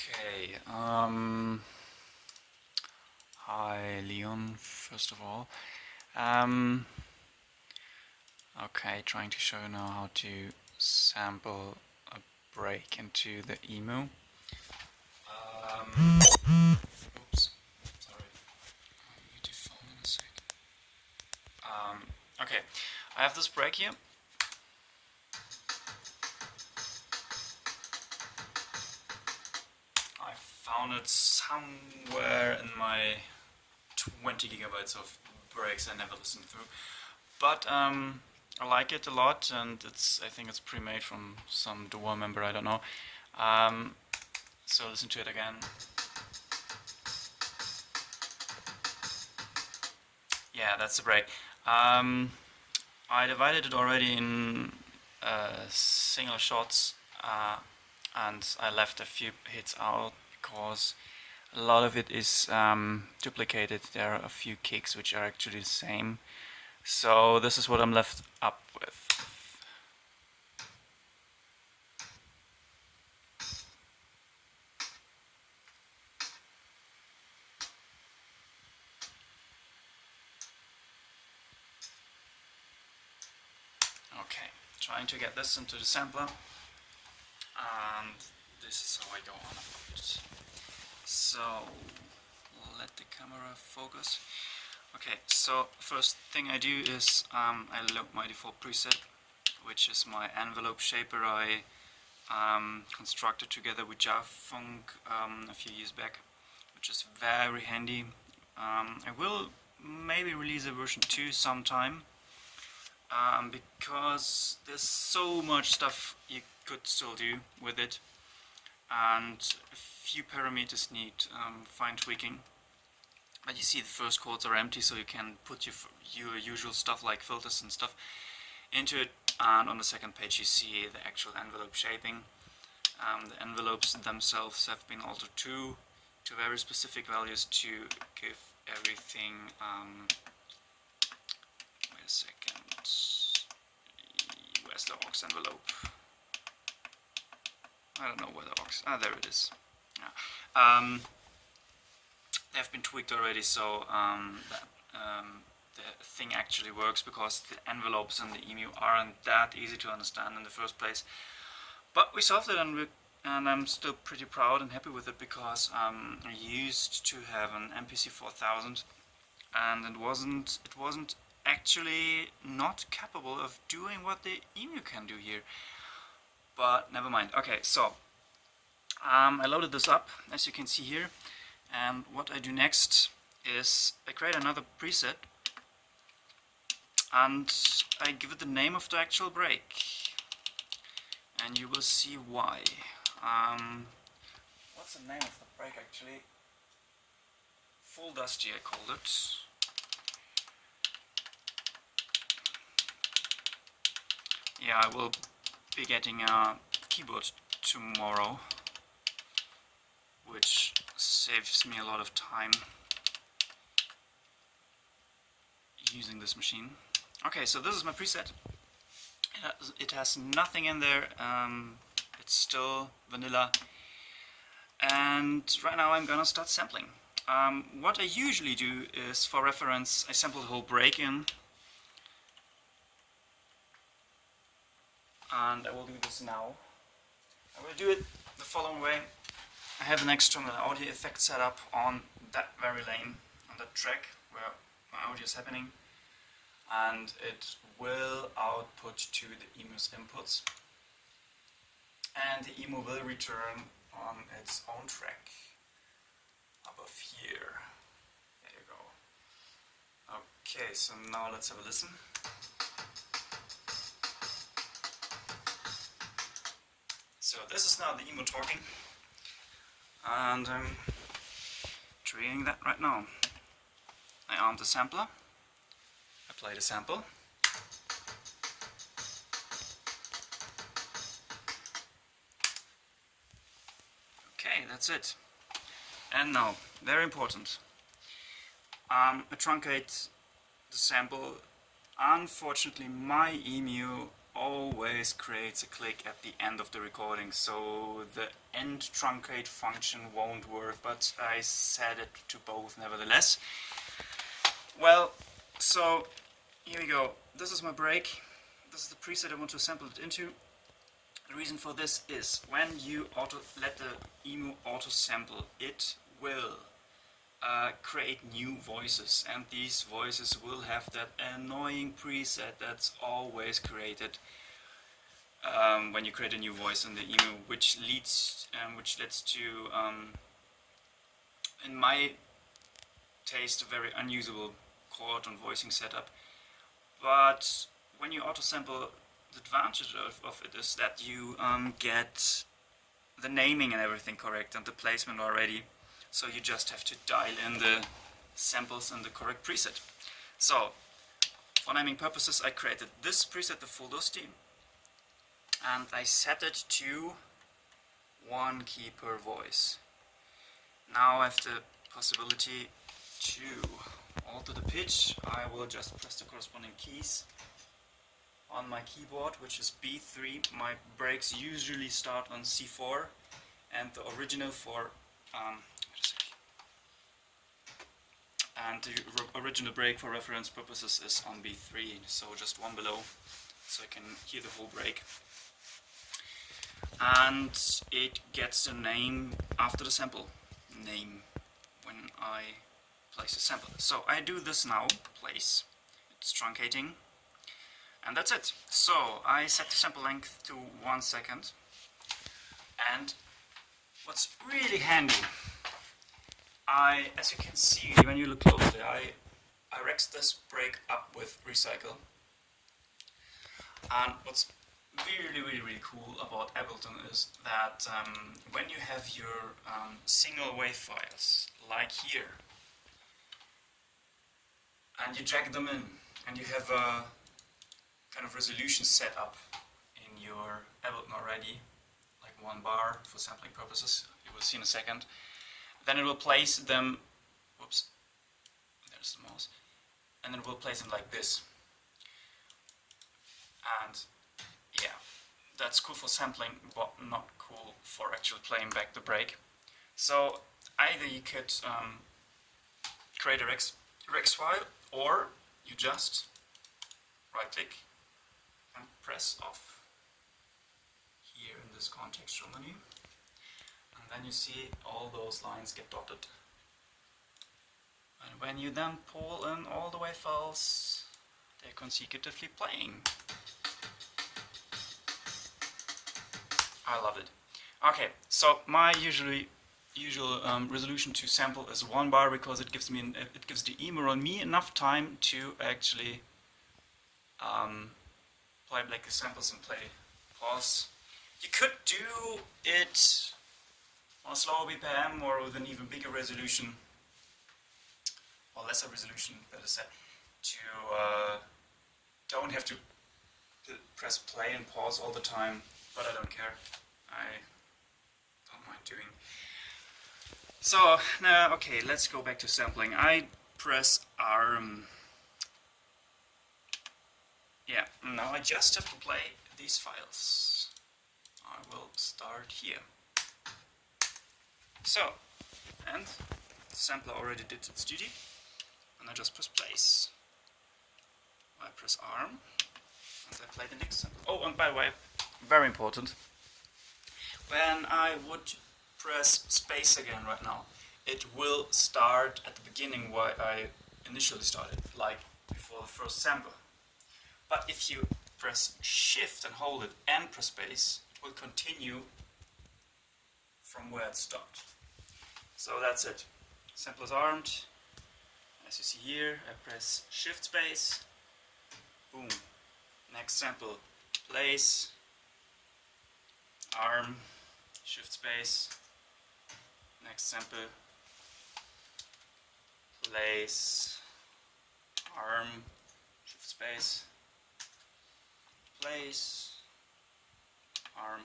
Okay, hi Leon, first of all. Okay, trying to show you now how to sample a break into the EMU. Oops, sorry, I'll mute your phone in a sec. Okay, I have this break here. I found it somewhere in my 20 gigabytes of breaks I never listened through, but I like it a lot, and I think it's pre-made from some Duo member, I don't know. So listen to it again. Yeah, that's the break. I divided it already in single shots, and I left a few hits out because a lot of it is duplicated. There are a few kicks which are actually the same. So this is what I'm left up with. Okay, trying to get this into the sampler, and this is how I go on about it. So let the camera focus. Okay, so first thing I do is I load my default preset, which is my envelope shaper I constructed together with Funk a few years back, which is very handy. I will maybe release a version 2 sometime, because there's so much stuff you could still do with it, and a few parameters need fine tweaking. But you see the first chords are empty, so you can put your usual stuff like filters and stuff into it, and on the second page you see the actual envelope shaping. The envelopes themselves have been altered to very specific values to give everything, wait a second, where's the aux envelope? I don't know where the aux, there it is. Yeah. They've been tweaked already, so the thing actually works, because the envelopes in the EMU aren't that easy to understand in the first place. But we solved it, and I'm still pretty proud and happy with it, because I used to have an MPC 4000, and it wasn't actually not capable of doing what the EMU can do here. But never mind. Okay, so I loaded this up, as you can see here, and what I do next is I create another preset, and I give it the name of the actual break, and you will see why. What's the name of the break actually? Full Dusty I called it. Yeah, I will be getting a keyboard tomorrow, which saves me a lot of time using this machine. Okay, so this is my preset. It has nothing in there, it's still vanilla, and right now I'm gonna start sampling. What I usually do is, for reference, I sample the whole break in, and I will do this now. I will do it the following way. I have an external audio effect set up on that very lane, on that track where my audio is happening, and it will output to the EMU's inputs, and the EMU will return on its own track above here. There you go. Okay, so now let's have a listen. So this is now the EMU talking, and I'm treating that right now. I arm the sampler, I play the sample, okay, that's it. And now, very important, I truncate the sample. Unfortunately, my EMU always creates a click at the end of the recording, so the end truncate function won't work, but I set it to both nevertheless. Well, so here we go. This is my break. This is the preset I want to sample it into. The reason for this is when you let the EMU auto sample, it will create new voices, and these voices will have that annoying preset that's always created when you create a new voice in the EMU, which leads to, in my taste, a very unusable chord and voicing setup. But when you auto sample, the advantage of it is that you get the naming and everything correct and the placement already. So you just have to dial in the samples in the correct preset. So, for naming purposes, I created this preset, the full dusty, and I set it to 1 key per voice. Now I have the possibility to alter the pitch. I will just press the corresponding keys on my keyboard, which is B3. My breaks usually start on C4, and the original for the original break for reference purposes is on B3, so just one below, so I can hear the whole break. And it gets the name after the sample name when I place a sample. So I do this now, place, it's truncating, and that's it. So I set the sample length to 1 second, and what's really handy, as you can see when you look closely, I rexed this break up with recycle. And what's really cool about Ableton is that when you have your single wave files, like here, and you drag them in, and you have a kind of resolution set up in your Ableton already, like 1 bar for sampling purposes, you will see in a second. Then it will place them, whoops, there's the mouse, and then it will place them like this. And yeah, that's cool for sampling, but not cool for actually playing back the break. So either you could create a rex file, or you just right click and press off here in this contextual menu. And then you see all those lines get dotted. And when you then pull in all the wave files, they're consecutively playing. I love it. Okay, so my usual resolution to sample is 1 bar, because it gives the EMU or me enough time to actually play back the samples and play pause. You could do it on a slower BPM or with an even bigger resolution, or lesser resolution, better said, to don't have to press play and pause all the time, but I don't care. I don't mind doing. So now, okay, let's go back to sampling. I press ARM. Yeah, now I just have to play these files. I will start here. So, and the sampler already did its duty, and I just press place. I press ARM, and I play the next sample. Oh, and by the way, very important, when I would press space again right now, it will start at the beginning where I initially started, like before the first sample. But if you press shift and hold it and press space, it will continue from where it stopped. So that's it. Sample is armed. As you see here, I press shift space. Boom. Next sample, place, arm, shift space. Next sample, place, arm, shift space, place, arm.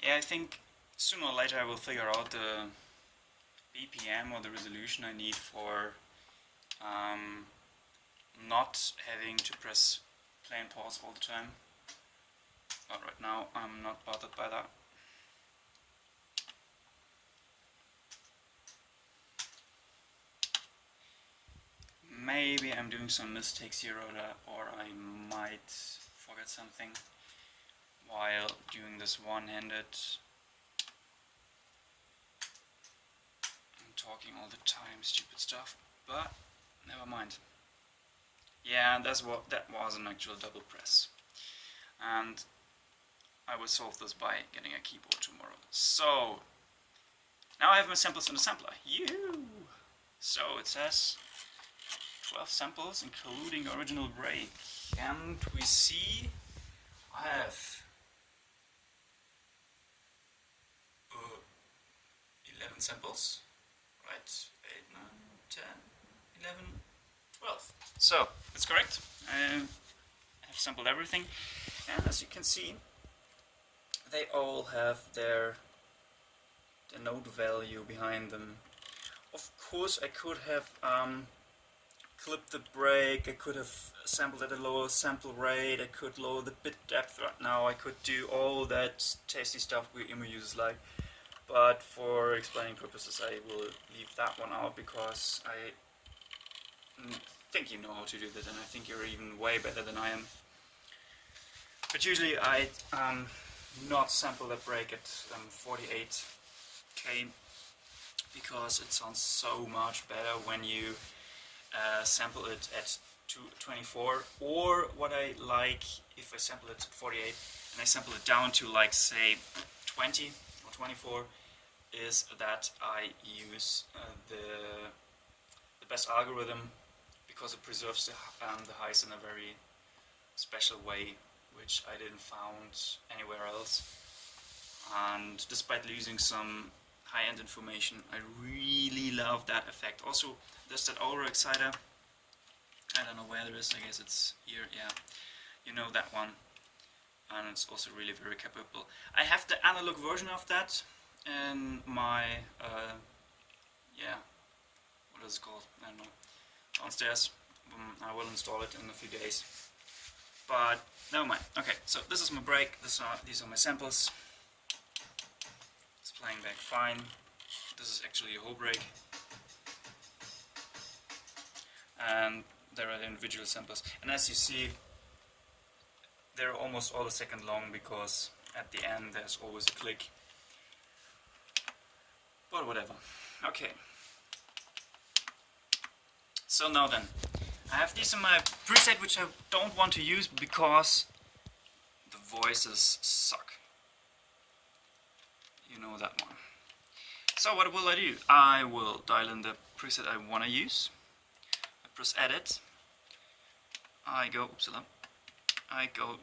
Yeah, I think sooner or later I will figure out the BPM, or the resolution I need for not having to press play and pause all the time. But right now I'm not bothered by that. Maybe I'm doing some mistakes here or I might forget something while doing this one-handed. I'm talking all the time, stupid stuff, but never mind. Yeah, that was an actual double press. And I will solve this by getting a keyboard tomorrow. So, now I have my samples in the sampler. So it says 12 samples, including the original break. And we see I have 11 samples. Right, 8, 9, 10, 11, 12. So, that's correct. I have sampled everything. And as you can see, they all have their note value behind them. Of course, I could have clipped the break, I could have sampled at a lower sample rate, I could lower the bit depth right now, I could do all that tasty stuff we EMU users like. But for explaining purposes, I will leave that one out because I think you know how to do that, and I think you're even way better than I am. But usually I not sample that break at 48k because it sounds so much better when you sample it at 224, or what I like if I sample it at 48 and I sample it down to like say 20 or 24 is that I use the best algorithm because it preserves the highs in a very special way, which I didn't found anywhere else. And despite losing some high-end information, I really love that effect. Also, there's that Aura exciter. I don't know where there is, I guess it's here, yeah. You know that one. And it's also really very capable. I have the analog version of that in my, yeah, what is it called? I don't know. Downstairs. I will install it in a few days. But never mind. Okay, so this is my break. These are my samples. It's playing back fine. This is actually a whole break. And there are the individual samples. And as you see, they're almost all a second long because at the end there's always a click. But whatever. Okay. So now then, I have these in my preset which I don't want to use because the voices suck. You know that one. So what will I do? I will dial in the preset I want to use. I press edit. I go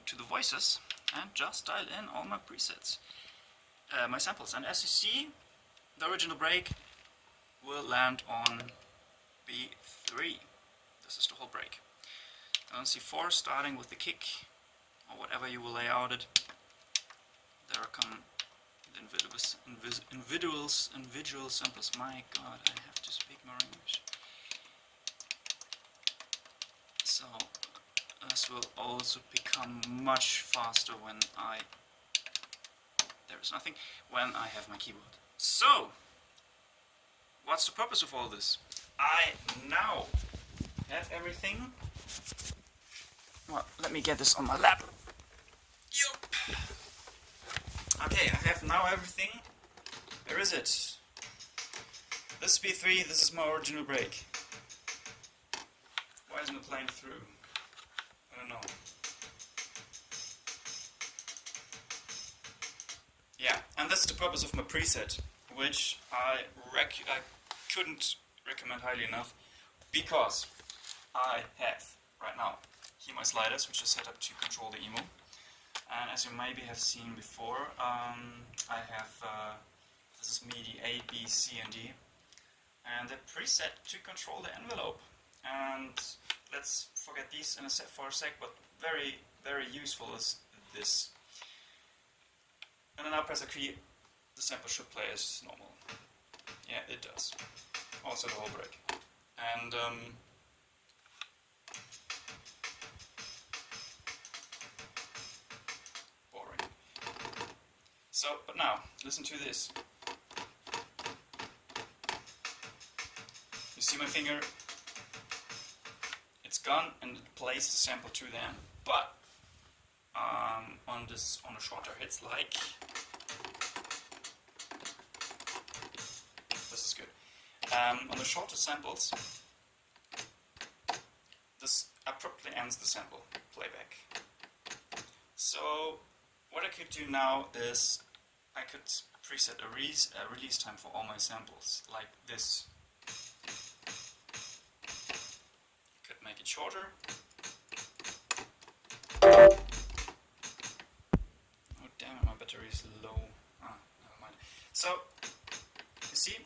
to the voices and just dial in all my presets, my samples. And as you see, the original break will land on B3. This is the whole break. And on C4, starting with the kick, or whatever you will lay out it, there come the individual samples. My god, I have to speak more English. So this will also become much faster when there is nothing, when I have my keyboard. So, what's the purpose of all this? I now have everything. Well, let me get this on my lap. Yup. Okay, I have now everything. Where is it? This is B3, this is my original break. Why isn't it playing through? I don't know. Yeah, and that's the purpose of my preset, which I couldn't recommend highly enough, because I have right now here my sliders, which are set up to control the EMU. And as you maybe have seen before, I have this is MIDI A, B, C, and D, and they're preset to control the envelope. And let's forget these for a sec, but very, very useful is this. And then I press a key, the sample should play as normal. Yeah, it does. Also the whole break. And boring. So, but now, listen to this. You see my finger? It's gone and it plays the sample to them. But on the shorter hits, like this is good. On the shorter samples, this abruptly ends the sample playback. So what I could do now is I could preset a release time for all my samples, like this. Could make it shorter. Oh damn it, my battery is low. Ah, never mind. So, you see,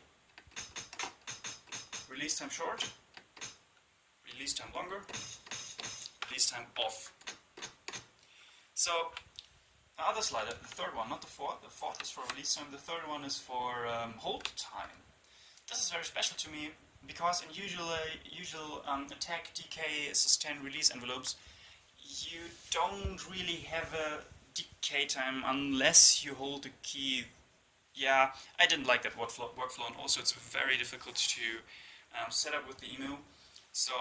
release time short, release time longer, release time off. So, the other slider, the third one, not the fourth is for release time, the third one is for hold time. This is very special to me because in usual attack, decay, sustain, release envelopes, you don't really have a decay time unless you hold the key. Yeah, I didn't like that workflow, and also it's very difficult to set up with the EMU. So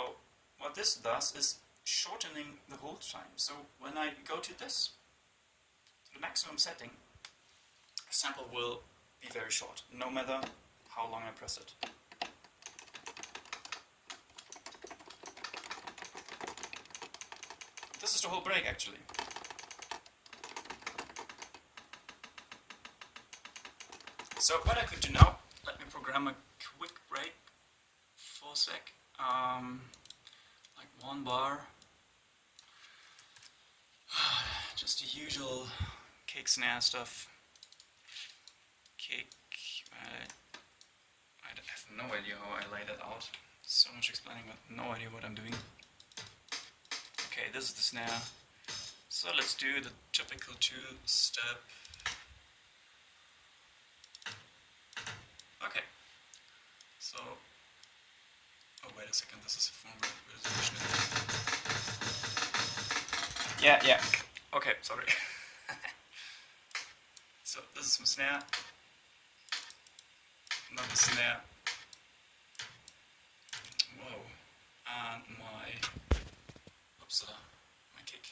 what this does is shortening the hold time. So when I go to this, the maximum setting, the sample will be very short, no matter how long I press it. This is the whole break actually. So what I could do now, let me program a quick break for a sec, like 1 bar, just the usual kick snare stuff, kick, I have no idea how I lay that out, so much explaining but no idea what I'm doing. Okay, this is the snare, so let's do the typical 2-step. Okay, so, oh wait a second, this is a phone resolution. Yeah, okay, sorry. So this is my snare, another snare, whoa, and my, oops, my kick.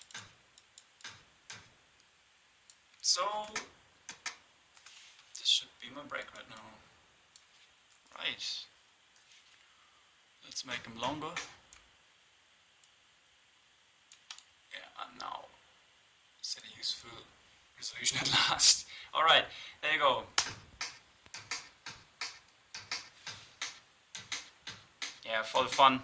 So, this should be my break right now. Right, let's make them longer. Yeah, and now set a useful resolution at last. Alright, there you go. Yeah, for the fun.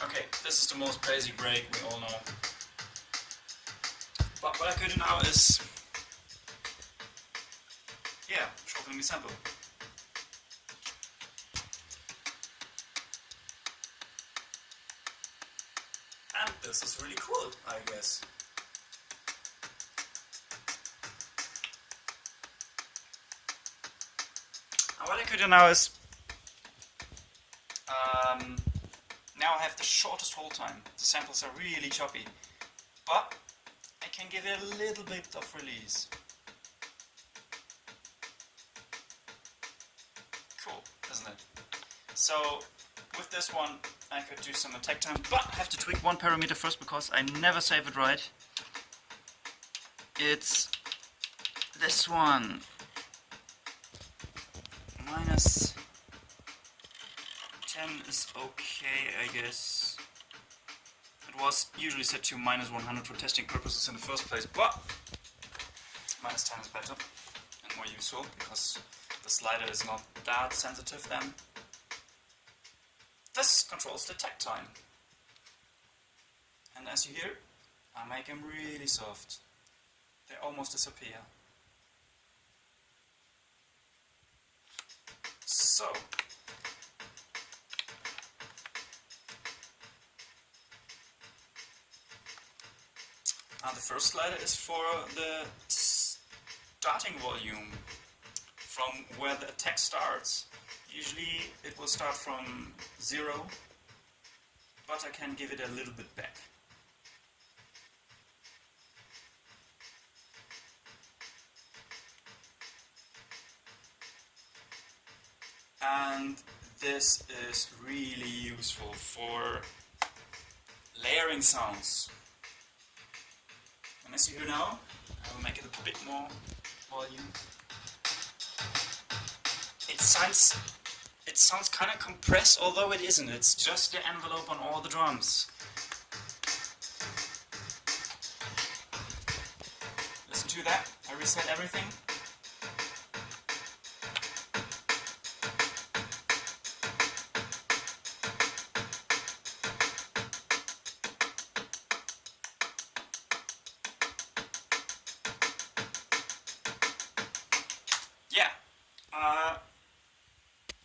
Okay, this is the most basic break we all know. But what I could do now is, yeah, shortening the sample. And this is really cool, I guess. Now what I could do now is, now I have the shortest hold time. The samples are really choppy, but I can give it a little bit of release. Cool, isn't it? So with this one I could do some attack time, but I have to tweak one parameter first because I never save it right. It's this one. Minus 10 is okay, I guess. It was usually set to minus 100 for testing purposes in the first place, but minus 10 is better and more useful because the slider is not that sensitive then. This controls the attack time. And as you hear, I make them really soft. They almost disappear. So, The first slider is for the starting volume, from where the attack starts. Usually it will start from 0, but I can give it a little bit back. And this is really useful for layering sounds. And as you hear now, I will make it a bit more volume. It sounds kind of compressed, although it isn't. It's just the envelope on all the drums. Listen to that. I reset everything. Yeah.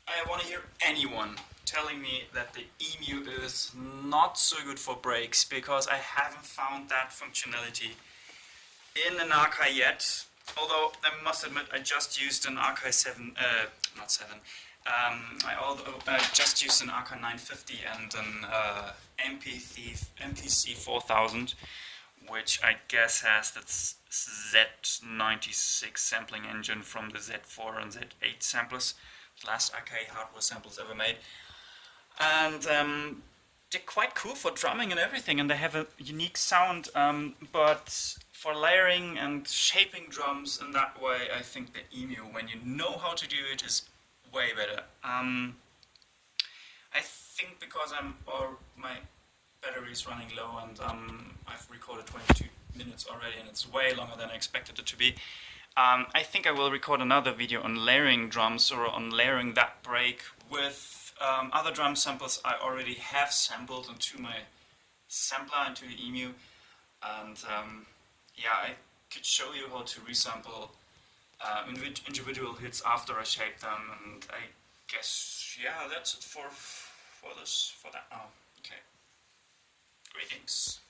I want to hear anyone telling me that the EMU is not so good for breaks, because I haven't found that functionality in an Archive yet. Although I must admit, I just used an Archive 7, not 7. I just used an Archive 950 and an MPC 4000, which I guess has that Z96 sampling engine from the Z4 and Z8 samplers, the last arcade hardware samples ever made. And they're quite cool for drumming and everything, and they have a unique sound, but for layering and shaping drums in that way, I think the EMU, when you know how to do it, is way better. I think because my battery is running low, and I've recorded 22 minutes already, and it's way longer than I expected it to be. I think I will record another video on layering drums, or on layering that break with other drum samples I already have sampled into my sampler, into the EMU. And yeah, I could show you how to resample individual hits after I shape them, and I guess, yeah, that's it for that. Oh, okay. Greetings.